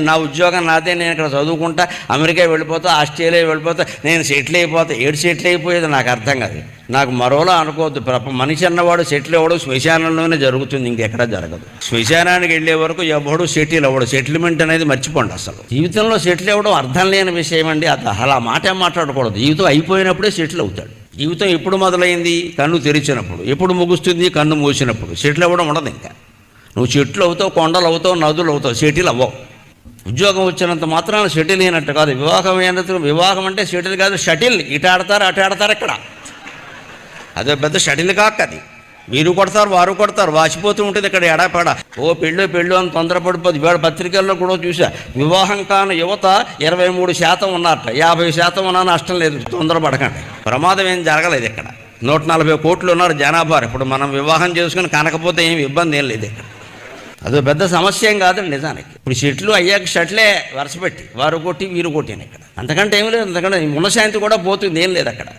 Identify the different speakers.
Speaker 1: నా ఉద్యోగం నాదే, నేను ఇక్కడ చదువుకుంటా, అమెరికా వెళ్ళిపోతా, ఆస్ట్రేలియా వెళ్ళిపోతా, నేను సెటిల్ అయిపోతా. సెటిల్ అయిపోయేది నాకు అర్థం కాదు. నాకు మరోలా అనుకోవద్దు. మనిషి అన్నవాడు సెటిల్ అవ్వడం శ్మశానంలోనే జరుగుతుంది, ఇంకెక్కడా జరగదు. శ్మశానానికి వెళ్ళే వరకు ఎవడు సెటిల్ అవ్వడు. సెటిల్మెంట్ అనేది మర్చిపోండి. అసలు జీవితంలో సెటిల్ అవ్వడం అర్థం లేని విషయం అండి. అలా మాట మాట్లాడకూడదు. జీవితం అయిపోయినప్పుడే సెటిల్ అవుతాడు. జీవితం ఎప్పుడు మొదలైంది? కన్ను తెరిచినప్పుడు. ఎప్పుడు ముగుస్తుంది? కన్ను మూసినప్పుడు. సెటిల్ అవ్వడం ఉండదు. ఇంకా నువ్వు చెట్లు అవుతావు, కొండలు అవుతావు, నదులు అవుతావు, సెటిల్ అవ్వవు. ఉద్యోగం వచ్చినంత మాత్రాన సెటిల్ అయినట్టు కాదు. వివాహం అంటే సెటిల్ కాదు, షటిల్. ఇటు ఆడతారు, అటు ఆడతారు. ఇక్కడ అదే పెద్ద షటిల్ కాక. అది వీరు కొడతారు, వారు కొడతారు, వాసిపోతూ ఉంటుంది ఇక్కడ ఎడాపెడ. పెళ్ళు అని తొందరపడిపోతుంది. ఇవాళ పత్రికల్లో కూడా చూసా, వివాహం కాని యువత 23% ఉన్నారట. 50% ఉన్నా నష్టం లేదు, తొందరపడకండి. ప్రమాదం ఏం జరగలేదు ఇక్కడ. 140 కోట్లు ఉన్నారు జనాభా. ఇప్పుడు మనం వివాహం చేసుకుని కనకపోతే ఏం ఇబ్బంది ఏం లేదు ఇక్కడ. అదో పెద్ద సమస్య ఏం కాదండి నిజానికి. ఇప్పుడు షెట్లు అయ్యాక షట్లే వరుసపెట్టి వారు కొట్టి వీరు కొట్టిన ఇక్కడ. అంతకంటే ఏం లేదు. అంతకంటే మనశ్శాంతి కూడా పోతుంది, ఏం లేదు అక్కడ.